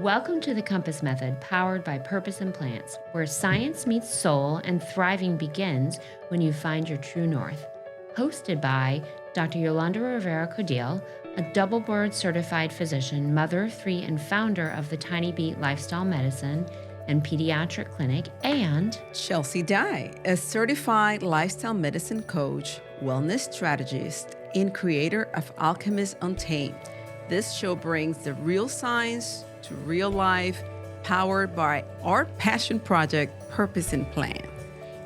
Welcome to the Compass Method, powered by Purpose and Plants, where science meets soul and thriving begins when you find your true north. Hosted by Dr. Yolanda Rivera-Caudill, a double board certified physician, mother of three, and founder of the Tiny Beat Lifestyle Medicine and Pediatric Clinic, and Chelsea Dye, a certified lifestyle medicine coach, wellness strategist, and creator of Alchemist Untamed. This show brings the real science to real life, powered by our passion project, Purpose and Plan.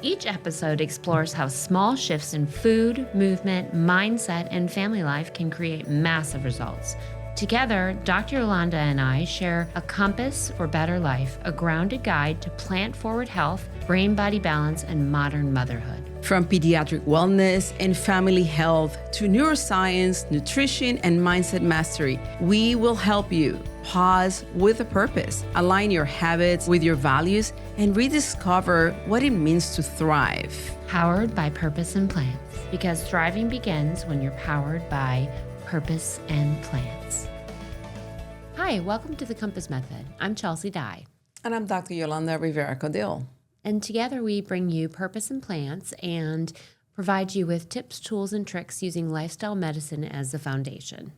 Each episode explores how small shifts in food, movement, mindset, and family life can create massive results. Together, Dr. Yolanda and I share a compass for better life, a grounded guide to plant-forward health, brain-body balance, and modern motherhood. From pediatric wellness and family health to neuroscience, nutrition, and mindset mastery, we will help you pause with a purpose, align your habits with your values, and rediscover what it means to thrive. Powered by Purpose and Plants, because thriving begins when you're powered by Purpose and Plants. Hi, welcome to the Compass Method. I'm Chelsea Dye. And I'm Dr. Yolanda Rivera-Caudill. And together we bring you Purpose and Plants and provide you with tips, tools, and tricks using lifestyle medicine as the foundation.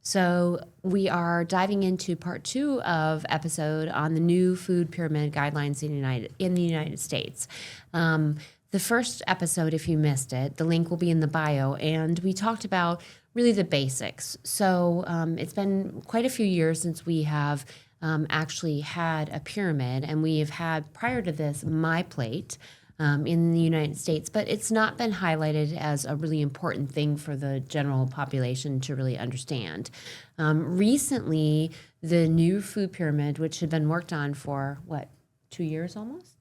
So we are diving into part 2 of episode on the new food pyramid guidelines in the United States. The first episode, if you missed it, the link will be in the bio, and we talked about really the basics. So it's been quite a few years since we have actually had a pyramid, and we have had, prior to this, My Plate in the United States, but it's not been highlighted as a really important thing for the general population to really understand. Recently, the new food pyramid, which had been worked on for, 2 years almost?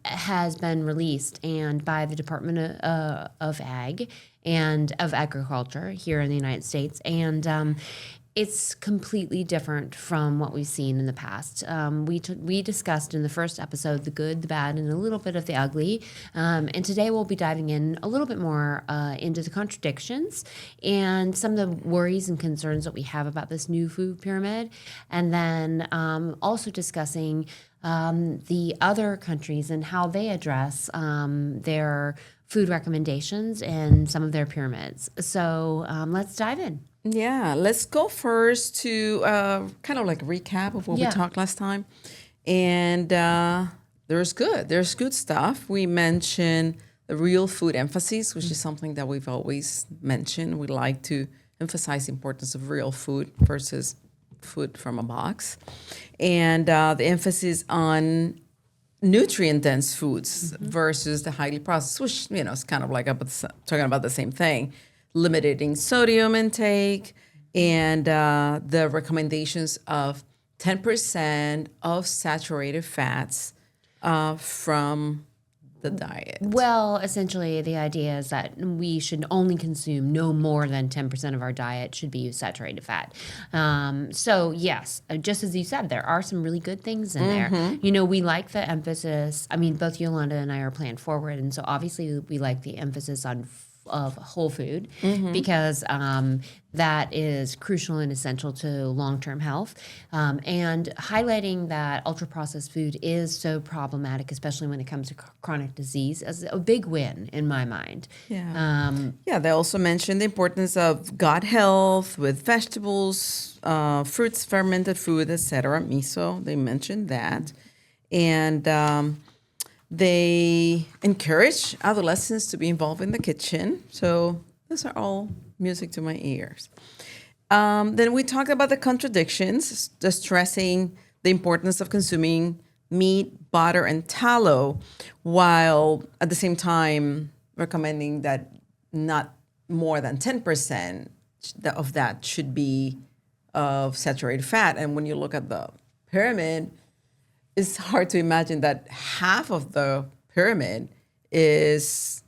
Has been released, and by the Department of Ag and of Agriculture here in the United States, and it's completely different from what we've seen in the past. We discussed in the first episode the good, the bad, and a little bit of the ugly. And today we'll be diving in a little bit more into the contradictions and some of the worries and concerns that we have about this new food pyramid. And then also discussing the other countries and how they address their food recommendations and some of their pyramids. So let's dive in. Yeah, let's go first to kind of like a recap of what we talked last time. And there's good stuff. We mentioned the real food emphasis, which is something that we've always mentioned. We like to emphasize the importance of real food versus food from a box. And the emphasis on nutrient-dense foods versus the highly processed, which, is kind of like talking about the same thing. Limiting sodium intake, and the recommendations of 10% of saturated fats from the diet. Well, essentially, the idea is that we should only consume no more than 10% of our diet should be saturated fat. So, yes, just as you said, there are some really good things in there. We like the emphasis. I mean, both Yolanda and I are planned forward, and so obviously we like the emphasis on of whole food because that is crucial and essential to long-term health, and highlighting that ultra-processed food is so problematic, especially when it comes to chronic disease, as a big win in my mind. They also mentioned the importance of gut health with vegetables, fruits, fermented food, etc. Miso, they mentioned that. And they encourage adolescents to be involved in the kitchen. So those are all music to my ears. Then we talked about the contradictions, stressing the importance of consuming meat, butter, and tallow, while at the same time recommending that not more than 10% of that should be of saturated fat. And when you look at the pyramid, it's hard to imagine that half of the pyramid is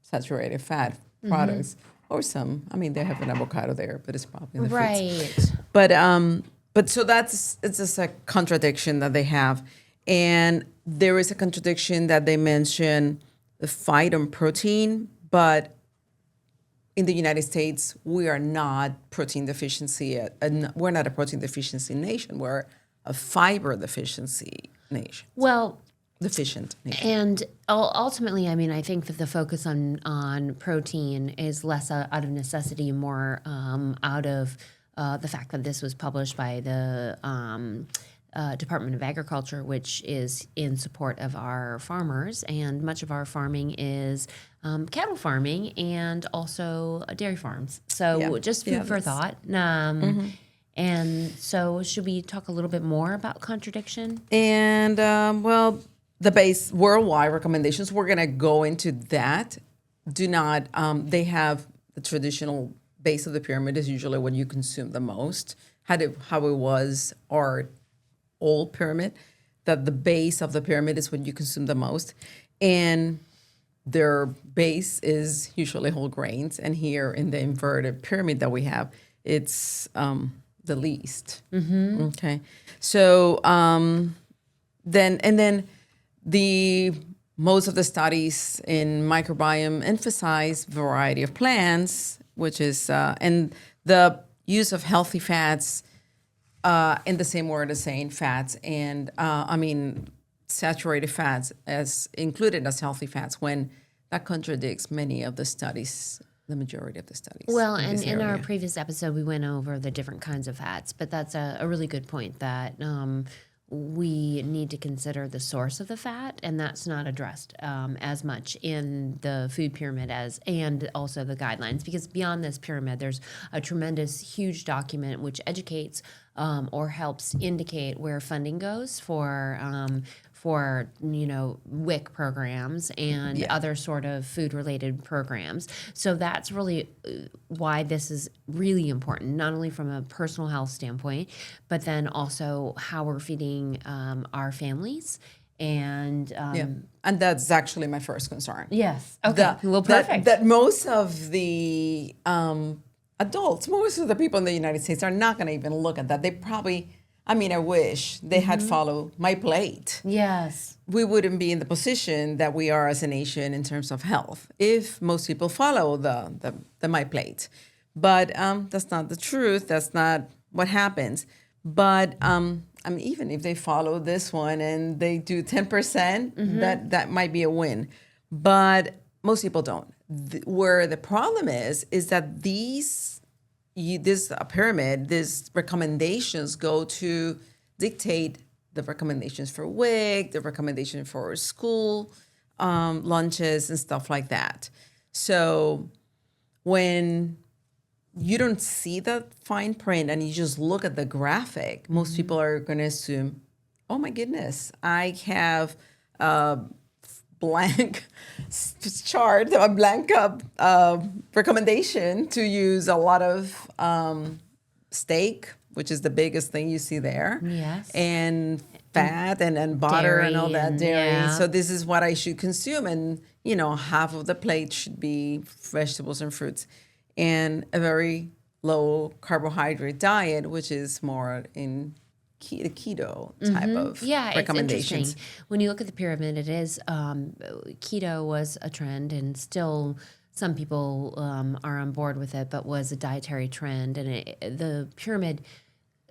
saturated fat products, or some. I mean, they have an avocado there, but it's probably in the fruits. But so it's just a contradiction that they have, and there is a contradiction that they mention the fight on protein, but in the United States, we are not protein deficiency. We're not a protein deficiency nation. We're a fiber deficiency nation. Well, Deficient nation. and ultimately, I mean, I think that the focus on protein is less out of necessity, more out of the fact that this was published by the Department of Agriculture, which is in support of our farmers, and much of our farming is cattle farming and also dairy farms. So just food for thought. And so, should we talk a little bit more about contradiction? And well, the base worldwide recommendations, we're going to go into that. Do not, they have the traditional base of the pyramid is usually what you consume the most. How it was our old pyramid, that the base of the pyramid is what you consume the most. And their base is usually whole grains. And here in the inverted pyramid that we have, it's the least. Mm-hmm. Okay. So then most of the studies in microbiome emphasize variety of plants, which is, and the use of healthy fats, in the same word as saying fats, and saturated fats as included as healthy fats, when that contradicts many of the studies, the majority of the studies. Well, and in our previous episode, we went over the different kinds of fats, but that's a really good point that we need to consider the source of the fat, and that's not addressed as much in the food pyramid and also the guidelines, because beyond this pyramid, there's a tremendous, huge document which educates or helps indicate where funding goes for WIC programs and other sort of food-related programs. So that's really why this is really important, not only from a personal health standpoint, but then also how we're feeding our families. And and that's actually my first concern. Yes. Okay. Perfect. That most of the adults, most of the people in the United States are not going to even look at that. They probably, I wish they had followed my plate. Yes. We wouldn't be in the position that we are as a nation in terms of health if most people follow the my plate. But that's not the truth. That's not what happens. But even if they follow this one and they do 10%, that might be a win. But most people don't. Where the problem is that this pyramid, these recommendations go to dictate the recommendations for WIC, the recommendation for school lunches and stuff like that. So when you don't see the fine print and you just look at the graphic, most people are going to assume, oh my goodness, I have a blank chart, a blank recommendation to use a lot of steak, which is the biggest thing you see there. Yes. And fat and butter and all that dairy. Yeah. So this is what I should consume. And, half of the plate should be vegetables and fruits. And a very low carbohydrate diet, which is more in keto type of recommendations. It's interesting. When you look at the pyramid, it is keto was a trend, and still some people are on board with it, but was a dietary trend. And the pyramid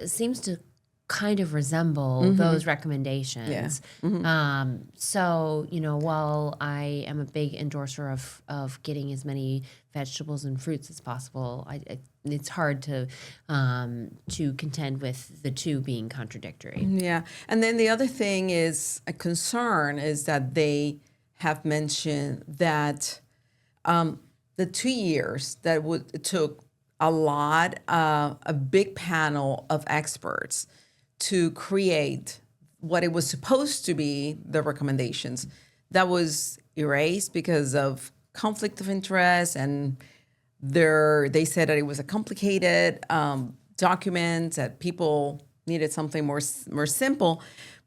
seems to kind of resemble those recommendations. Yeah. So, while I am a big endorser of getting as many vegetables and fruits as possible, it's hard to contend with the two being contradictory. Yeah. And then the other thing is a concern is that they have mentioned that the 2 years that it took a big panel of experts to create what it was supposed to be, the recommendations, that was erased because of conflict of interest, and they said that it was a complicated document, that people needed something more simple.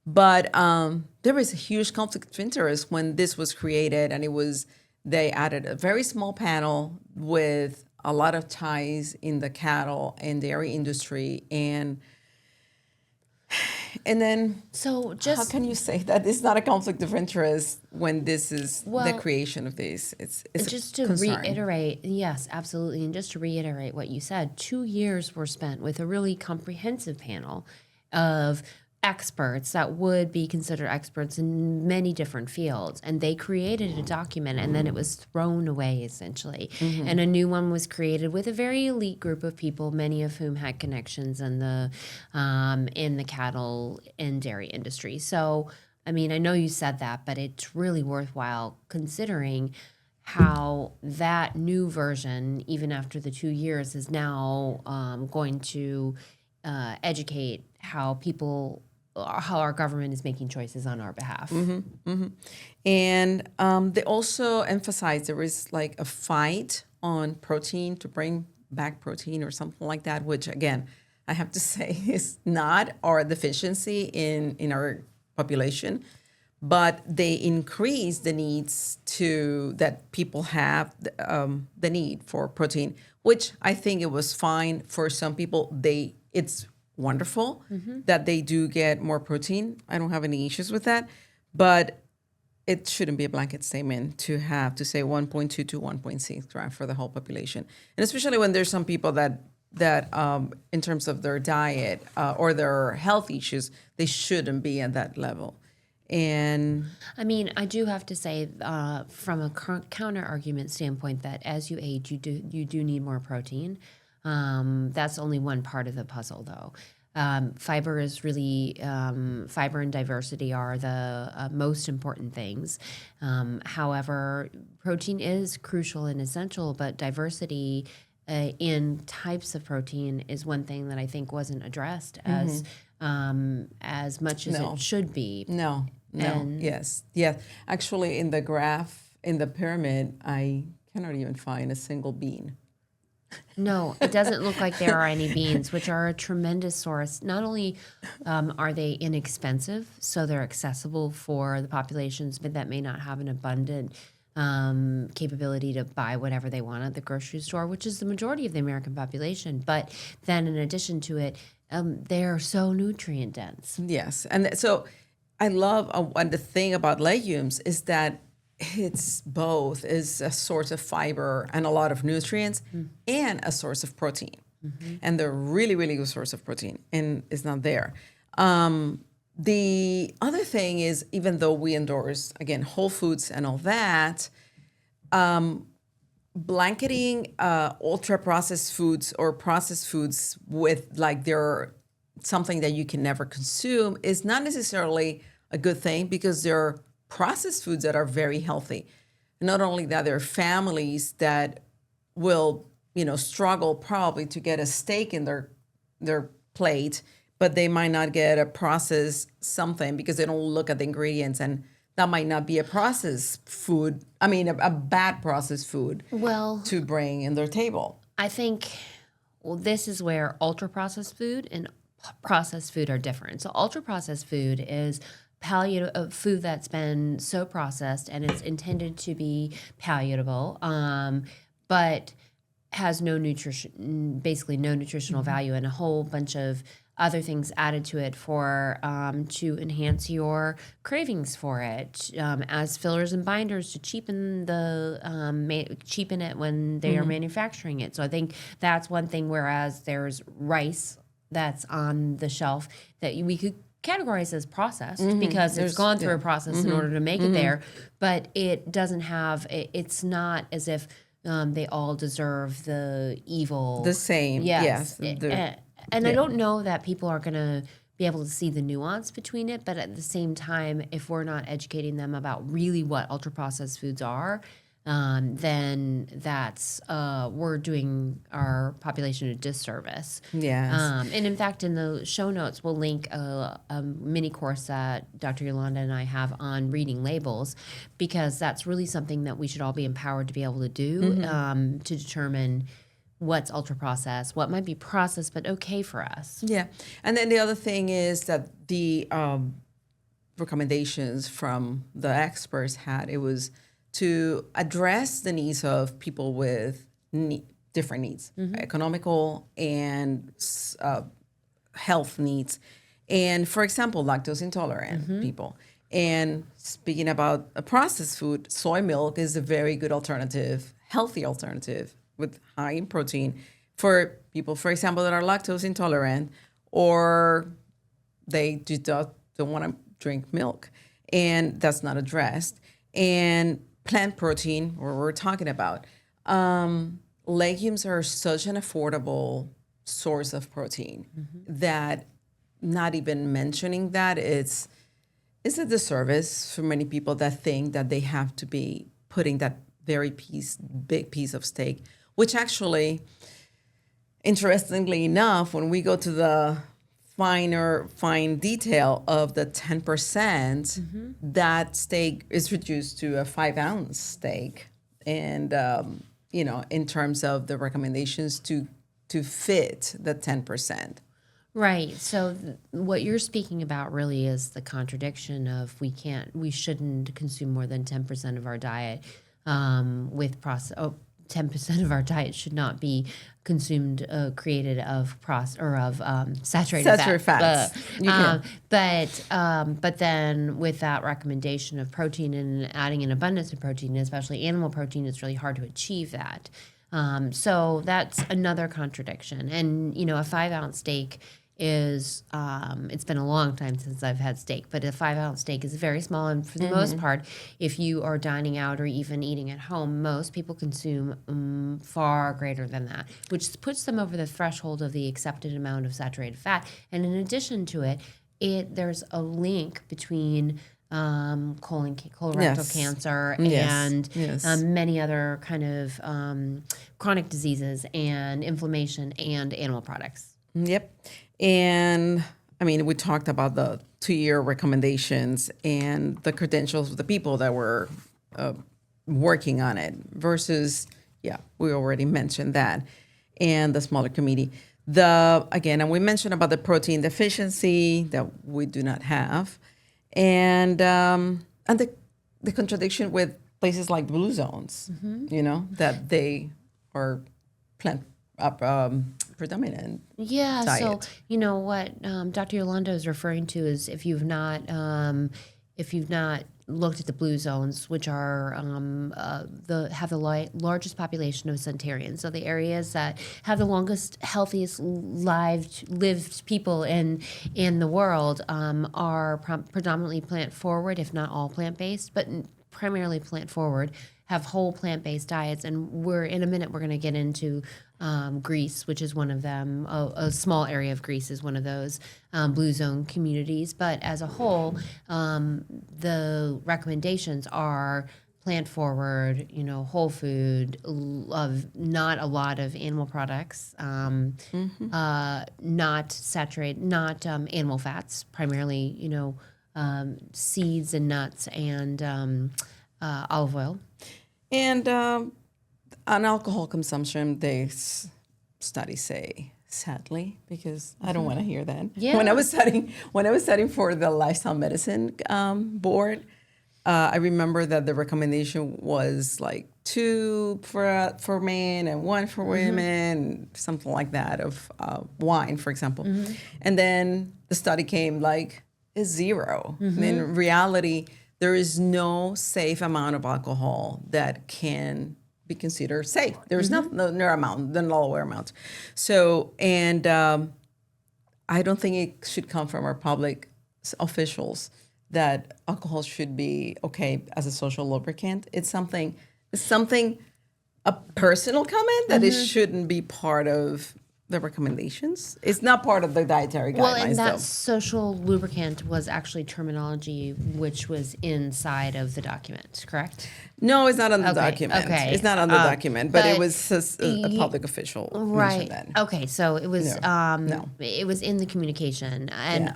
But there was a huge conflict of interest when this was created, and they added a very small panel with a lot of ties in the cattle and dairy industry, and And then So how just can you say that it's not a conflict of interest when this is the Well, creation of this? It's just a to concern. reiterate, yes, absolutely. And just to reiterate what you said, 2 years were spent with a really comprehensive panel of experts that would be considered experts in many different fields. And they created a document and then it was thrown away essentially. And a new one was created with a very elite group of people, many of whom had connections in the cattle and dairy industry. So, I mean, I know you said that, but it's really worthwhile considering how that new version, even after the 2 years, is now going to educate how people, how our government is making choices on our behalf. And they also emphasize there is like a fight on protein to bring back protein or something like that, which again, I have to say is not our deficiency in our population, but they increase the needs that people have, the need for protein, which I think it was fine for some people. It's wonderful that they do get more protein. I don't have any issues with that, but it shouldn't be a blanket statement to have to say 1.2 to 1.6 gram for the whole population, and especially when there's some people that in terms of their diet or their health issues, they shouldn't be at that level. And I mean, I do have to say, from a counter argument standpoint, that as you age, you do need more protein. That's only one part of the puzzle, though. Fiber is really fiber and diversity are the most important things. However, protein is crucial and essential, but diversity in types of protein is one thing that I think wasn't addressed as much as it should be. No. Yes. Actually, in the graph, in the pyramid, I cannot even find a single bean. No, it doesn't look like there are any beans, which are a tremendous source. Not only are they inexpensive, so they're accessible for the populations, but that may not have an abundant capability to buy whatever they want at the grocery store, which is the majority of the American population. But then in addition to it, they're so nutrient dense. Yes. And so I love the thing about legumes is that it's both is a source of fiber and a lot of nutrients and a source of protein. And they're really, really good source of protein, and it's not there. The other thing is, even though we endorse, again, whole foods and all that, blanketing ultra-processed foods or processed foods with like they're something that you can never consume is not necessarily a good thing, because there are processed foods that are very healthy. Not only that, there are families that will, struggle probably to get a steak in their plate, but they might not get a processed something because they don't look at the ingredients, and that might not be a processed food. I mean, a bad processed food to bring in their table. I think, this is where ultra processed food and processed food are different. So ultra processed food is food that's been so processed and it's intended to be palatable, but has no nutrition, basically no nutritional value, and a whole bunch of other things added to it for to enhance your cravings for it, as fillers and binders to cheapen cheapen it when they are manufacturing it. So I think that's one thing. Whereas there's rice that's on the shelf that we could categorized as processed because it's gone through a process in order to make it there, but it doesn't have, it's not as if they all deserve the evil. The same, yes. And I don't know that people are going to be able to see the nuance between it, but at the same time, if we're not educating them about really what ultra-processed foods are, then that's we're doing our population a disservice. Yes. And in fact, in the show notes, we'll link a mini course that Dr. Yolanda and I have on reading labels, because that's really something that we should all be empowered to be able to do, to determine what's ultra processed, what might be processed but okay for us. Yeah. And then the other thing is that the recommendations from the experts it was to address the needs of people with different needs, economical and health needs. And for example, lactose intolerant people. And speaking about a processed food, soy milk is a very good alternative, healthy alternative with high in protein for people, for example, that are lactose intolerant or they just don't want to drink milk. And that's not addressed. And plant protein, what we're talking about. Legumes are such an affordable source of protein that not even mentioning that it's a disservice for many people that think that they have to be putting that big piece of steak, which actually, interestingly enough, when we go to the fine detail of the 10%, that steak is reduced to a 5-ounce steak. And, in terms of the recommendations to fit the 10%. Right. So what you're speaking about really is the contradiction of we shouldn't consume more than 10% of our diet with process. 10% of our diet should not be consumed, created of saturated fats. But then with that recommendation of protein and adding an abundance of protein, especially animal protein, it's really hard to achieve that. So that's another contradiction. And, a 5-ounce steak is, it's been a long time since I've had steak, but a 5-ounce steak is very small. And for the most part, if you are dining out or even eating at home, most people consume far greater than that, which puts them over the threshold of the accepted amount of saturated fat. And in addition to it, there's a link between colorectal cancer and many other kind of chronic diseases and inflammation and animal products. Yep. And we talked about the 2-year recommendations and the credentials of the people that were working on it versus, we already mentioned that, and the smaller committee. And we mentioned about the protein deficiency that we do not have. And the contradiction with places like blue zones, that they are plant predominant. Yeah. Diet. So what Dr. Yolanda is referring to is if you've not looked at the blue zones, which are have the largest population of centenarians, so the areas that have the longest, healthiest lived people in the world are predominantly plant forward, if not all plant based, but primarily plant forward. Have whole plant-based diets, and in a minute we're going to get into Greece, which is one of them. A small area of Greece is one of those blue zone communities. But as a whole, the recommendations are plant forward, whole food, not a lot of animal products, not saturated, not animal fats, primarily, seeds and nuts and olive oil. And on alcohol consumption, studies say, sadly, because I don't want to hear that. Yeah. When I was studying for the lifestyle medicine board, I remember that the recommendation was like 2 for men and 1 for women, something like that, of wine, for example. And then the study came like is 0. In reality, there is no safe amount of alcohol that can be considered safe. There is no amount, the lower amount. So, and I don't think it should come from our public officials that alcohol should be okay as a social lubricant. It's something, a personal comment that it shouldn't be part of the recommendations. It's not part of the dietary guidelines. Well, and that social lubricant was actually terminology which was inside of the document, correct? No, it's not on the document. Okay. It's not on the document, but it was a public official right. That. Okay, so it was No. It was in the communication, and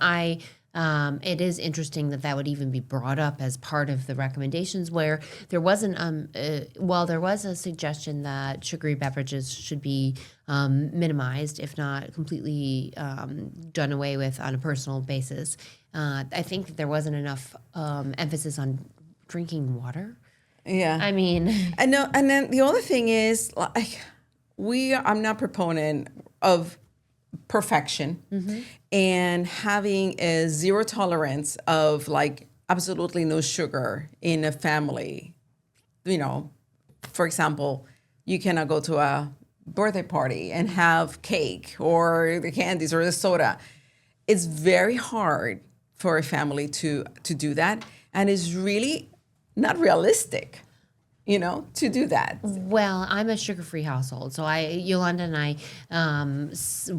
it is interesting that would even be brought up as part of the recommendations, where there wasn't there was a suggestion that sugary beverages should be minimized, if not completely done away with on a personal basis. I think that there wasn't enough emphasis on drinking water. Yeah, I mean, I know. And then the other thing is, I'm not proponent of perfection and having a zero tolerance of like absolutely no sugar in a family. For example, you cannot go to a birthday party and have cake or the candies or the soda. It's very hard for a family to do that, and it's really not realistic, to do that. Well, I'm a sugar-free household, so Yolanda and I,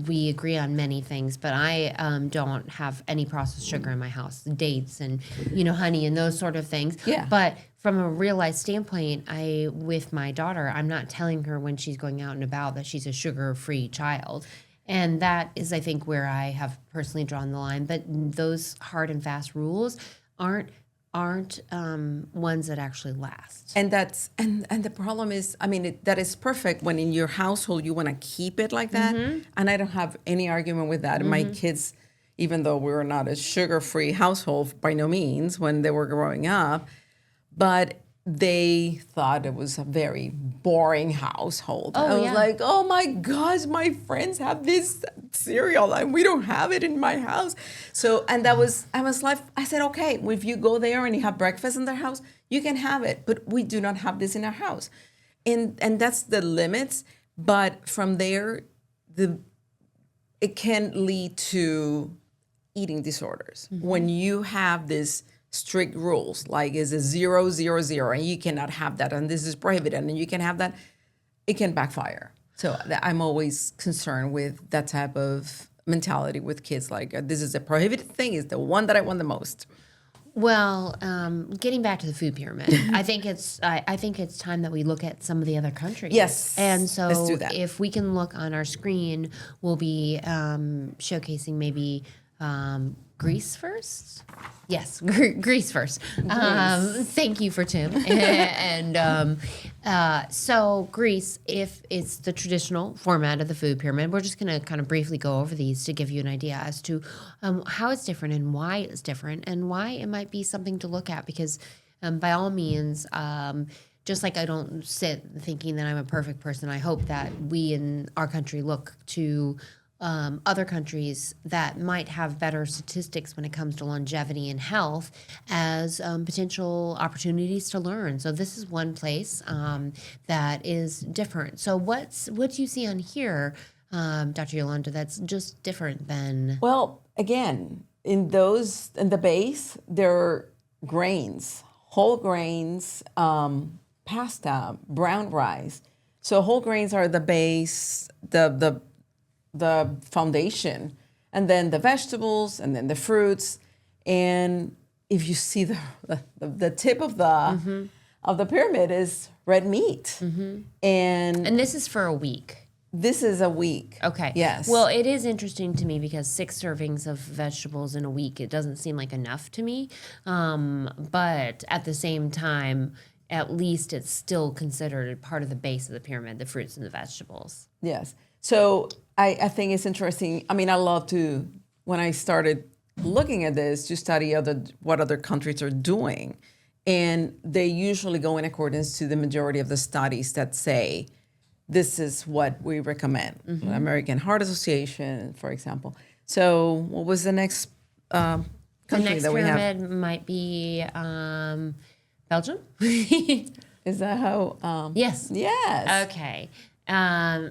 we agree on many things, but I don't have any processed sugar in my house, dates and honey and those sort of things. Yeah. But from a real life standpoint, with my daughter, I'm not telling her when she's going out and about that she's a sugar-free child. And that is, I think, where I have personally drawn the line. But those hard and fast rules aren't ones that actually last. And that's and the problem is, that is perfect when in your household you want to keep it like that. And I don't have any argument with that. My kids, even though we were not a sugar-free household by no means when they were growing up, but they thought it was a very boring household. I was like, oh my gosh, my friends have this cereal and we don't have it in my house. So, and I was like, I said, okay, if you go there and you have breakfast in their house, you can have it, but we do not have this in our house. And that's the limits. But from there, it can lead to eating disorders. When you have this strict rules, like is a 0, 0, 0, and you cannot have that, and this is prohibited, and you can have that, it can backfire. So I'm always concerned with that type of mentality with kids, like this is a prohibited thing, is the one that I want the most. Well, getting back to the food pyramid, I think it's time that we look at some of the other countries. Yes, and so let's do that. If we can look on our screen, we'll be showcasing maybe Greece first. Yes, Greece first. Thank you for Tim. And so Greece, if it's the traditional format of the food pyramid, we're just going to kind of briefly go over these to give you an idea as to how it's different and why it's different and why it might be something to look at. Because by all means, just like I don't sit thinking that I'm a perfect person, I hope that we in our country look to other countries that might have better statistics when it comes to longevity and health as potential opportunities to learn. So this is one place that is different. So what do you see on here, Dr. Yolanda, that's just different than? Well, again, in the base, there are grains, whole grains, pasta, brown rice. So whole grains are the base, the foundation, and then the vegetables, and then the fruits. And if you see the tip of the pyramid is red meat, and this is for a week. This is a week. Okay. Yes. Well, it is interesting to me because 6 servings of vegetables in a week, it doesn't seem like enough to me. But at the same time, at least it's still considered part of the base of the pyramid, the fruits and the vegetables. Yes. So I think it's interesting. I love to, when I started looking at this, to study what other countries are doing. And they usually go in accordance to the majority of the studies that say, this is what we recommend. American Heart Association, for example. So what was the next country that we have? The next pyramid might be Belgium. Is that how? Yes. Yes. Okay.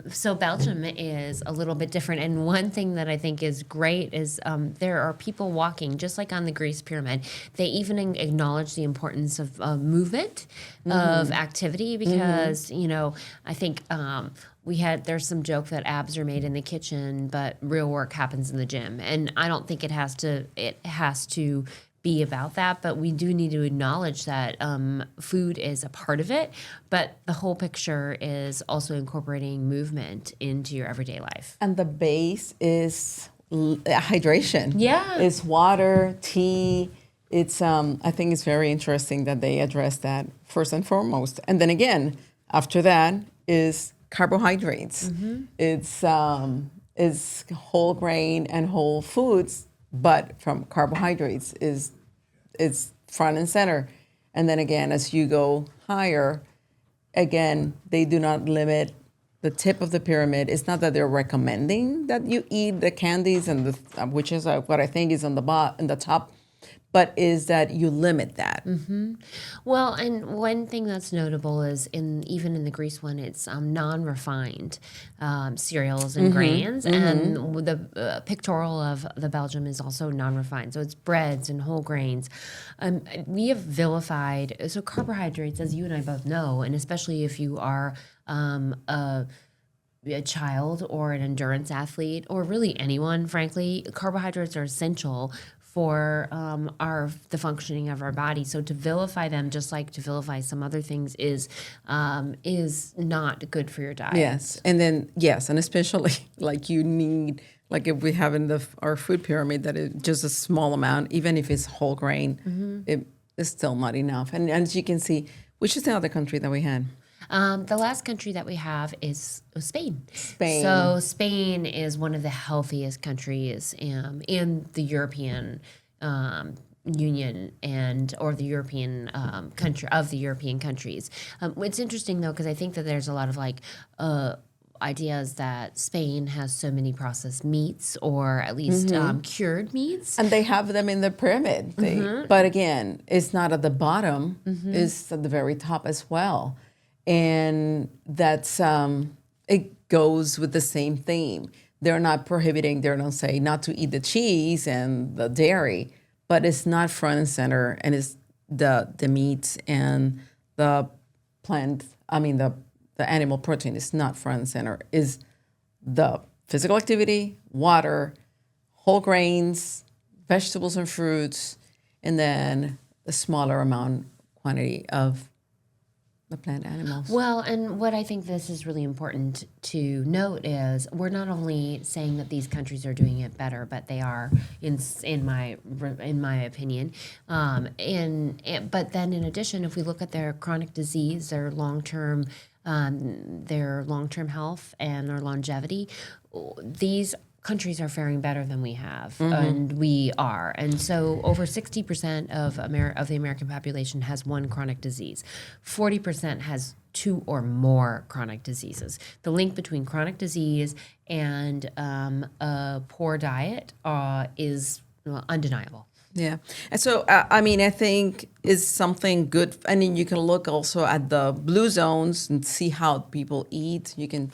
So Belgium is a little bit different. And one thing that I think is great is there are people walking, just like on the Greece pyramid. They even acknowledge the importance of movement, of activity, because, I think there's some joke that abs are made in the kitchen, but real work happens in the gym. And I don't think it has to be about that, but we do need to acknowledge that food is a part of it, but the whole picture is also incorporating movement into your everyday life. And the base is hydration. Yeah. It's water, tea. It's I think it's very interesting that they address that first and foremost. And then again, after that is carbohydrates. It's whole grain and whole foods, but from carbohydrates is front and center. And then again, as you go higher, again, they do not limit the tip of the pyramid. It's not that they're recommending that you eat the candies and which is what I think is on the top, but is that you limit that. Well, and one thing that's notable is even in the Greece one, it's non-refined cereals and grains, and the pictorial of the Belgium is also non-refined, so it's breads and whole grains. We have vilified so carbohydrates, as you and I both know, and especially if you are a child or an endurance athlete, or really anyone, frankly, carbohydrates are essential for the functioning of our body. So to vilify them, just like to vilify some other things, is not good for your diet. Yes, and then and especially like you need, like if we have in our food pyramid that is just a small amount, even if it's whole grain, it is still not enough. And as you can see, which is the other country that we had? The last country that we have is Spain. Spain. So Spain is one of the healthiest countries in the European Union or the European European countries. It's interesting though, because I think that there's a lot of ideas that Spain has so many processed meats, or at least cured meats. And they have them in the pyramid. But again, it's not at the bottom, it's at the very top as well. And that's, it goes with the same theme. They're not prohibiting, they're not saying not to eat the cheese and the dairy, but it's not front and center, and it's the meats and the the animal protein is not front and center, is the physical activity, water, whole grains, vegetables and fruits, and then the smaller quantity of the plant animals. Well, and what I think this is really important to note is we're not only saying that these countries are doing it better, but they are, in my opinion. But then in addition, if we look at their chronic disease, their long-term health and their longevity, these countries are faring better than we have, and we are. And so over 60% of the American population has one chronic disease. 40% has two or more chronic diseases. The link between chronic disease and a poor diet is undeniable. Yeah. And so, I think is something good. I mean, you can look also at the blue zones and see how people eat. You can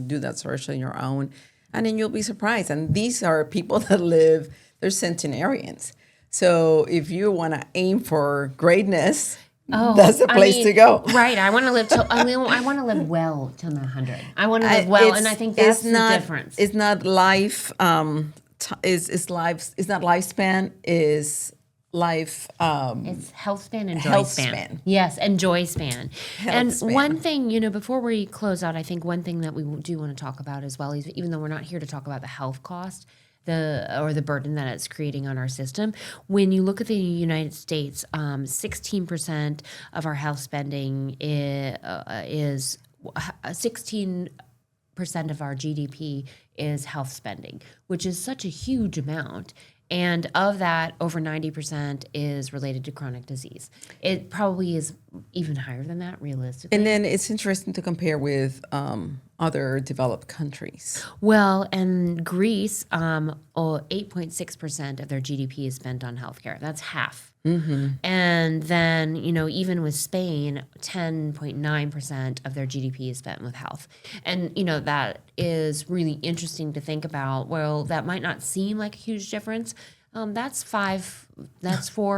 do that search on your own. And then you'll be surprised. And these are people that they're centenarians. So if you want to aim for greatness, that's the place to go. Right. I want to live I want to live well till 100. I want to live well, and I think that's the difference. It's not life. Is life. It's not lifespan. Is life. It's health span and joy span. Yes, and joy span. One thing, before we close out, I think one thing that we do want to talk about as well, is even though we're not here to talk about the health cost, the burden that it's creating on our system. When you look at the United States, 16% of our health spending is 16% of our GDP is health spending, which is such a huge amount. And of that, over 90% is related to chronic disease. It probably is even higher than that, realistically. And then it's interesting to compare with other developed countries. Well, and Greece, 8.6% of their GDP is spent on healthcare. That's half. And then, even with Spain, 10.9% of their GDP is spent with health. And, that is really interesting to think about. Well, that might not seem like a huge difference. That's 4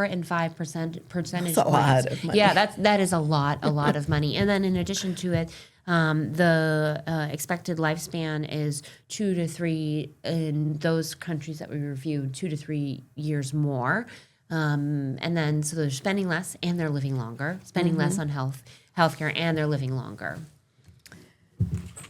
and 5% percentage points. That's a lot of money. Yeah, that is a lot of money. And then in addition to it, the expected lifespan is 2 to 3 in those countries that we reviewed, 2 to 3 years more. And then so they're spending less and they're living longer, spending less on healthcare, and they're living longer.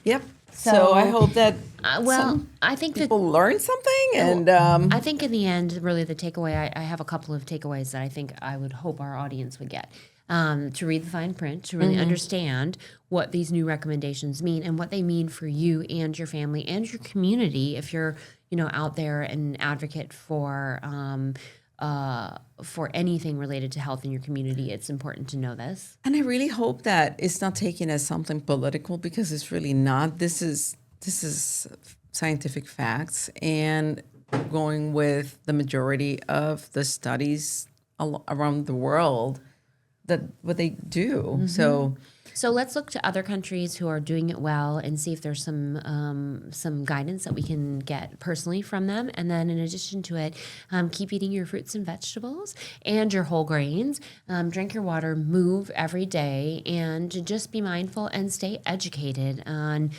Yep. So I hope that I think people learn something, and I think in the end, really the takeaway, I have a couple of takeaways that I think I would hope our audience would get. To read the fine print, to really understand what these new recommendations mean and what they mean for you and your family and your community if you're, out there an advocate for for anything related to health in your community, it's important to know this. And I really hope that it's not taken as something political, because it's really not. This is scientific facts, and going with the majority of the studies around the world, that what they do. So let's look to other countries who are doing it well and see if there's some guidance that we can get personally from them. And then in addition to it, keep eating your fruits and vegetables and your whole grains. Drink your water, move every day, and to just be mindful and stay educated on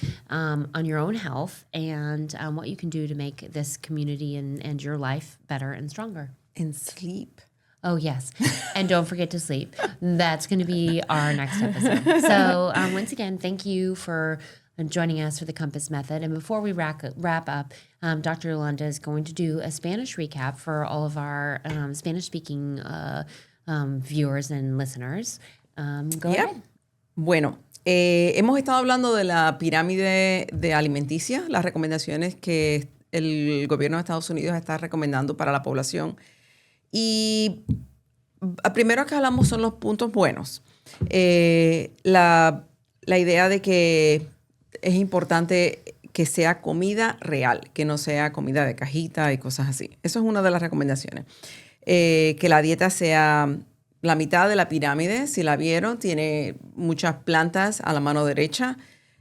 your own health and what you can do to make this community and your life better and stronger. And sleep. Oh, yes. And don't forget to sleep. That's going to be our next episode. So once again, thank you for joining us for the Compass Method. And before we wrap up, Dr. Yolanda is going to do a Spanish recap for all of our Spanish-speaking viewers and listeners. Go ahead. Bueno, hemos estado hablando de la pirámide de alimenticia, las recomendaciones que el gobierno de Estados Unidos está recomendando para la población. Y primero que hablamos son los puntos buenos. La idea de que es importante que sea comida real, que no sea comida de cajita y cosas así. Eso es una de las recomendaciones. Que la dieta sea la mitad de la pirámide. Si la vieron, tiene muchas plantas a la mano derecha.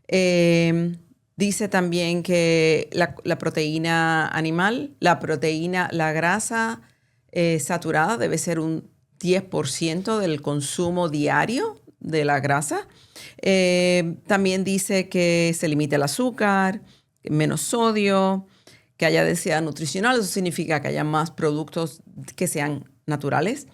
Dice también que la proteína animal, la grasa saturada debe ser un 10% del consumo diario de la grasa. También dice que se limite el azúcar, menos sodio, que haya densidad nutricional. Eso significa que haya más productos que sean naturales.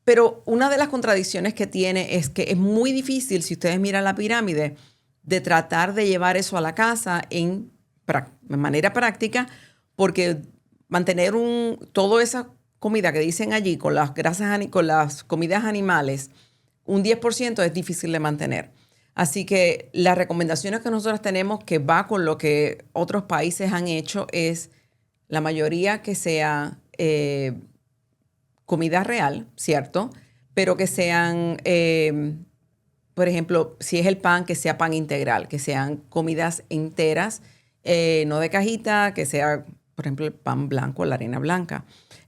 Pero una de las contradicciones que tiene es que es muy difícil, si ustedes miran la pirámide, de tratar de llevar eso a la casa en manera práctica, porque mantener toda esa comida que dicen allí con las grasas, con las comidas animales, un 10% es difícil de mantener. Así que las recomendaciones que nosotros tenemos, que va con lo que otros países han hecho, es la mayoría que sea comida real, ¿cierto? Pero que sean, por ejemplo, si es el pan, que sea pan integral, que sean comidas enteras, no de cajita, que sea, por ejemplo, el pan blanco, la harina blanca.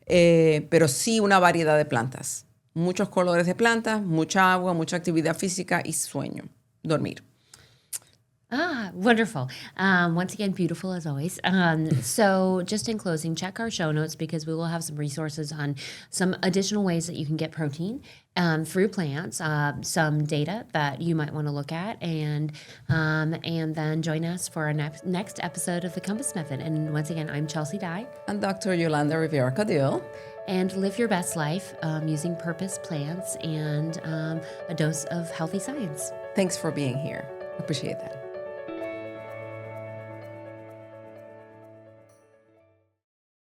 Pero sí una variedad de plantas. Muchos colores de plantas, mucha agua, mucha actividad física y sueño. Dormir. Wonderful. Once again, beautiful as always. So just in closing, check our show notes because we will have some resources on some additional ways that you can get protein through plants, some data that you might want to look at, and then join us for our next episode of the Compass Method. And once again, I'm Chelsea Dye. And Dr. Yolanda Rivera-Caudill. And live your best life using purpose plants and a dose of healthy science. Thanks for being here. Appreciate that.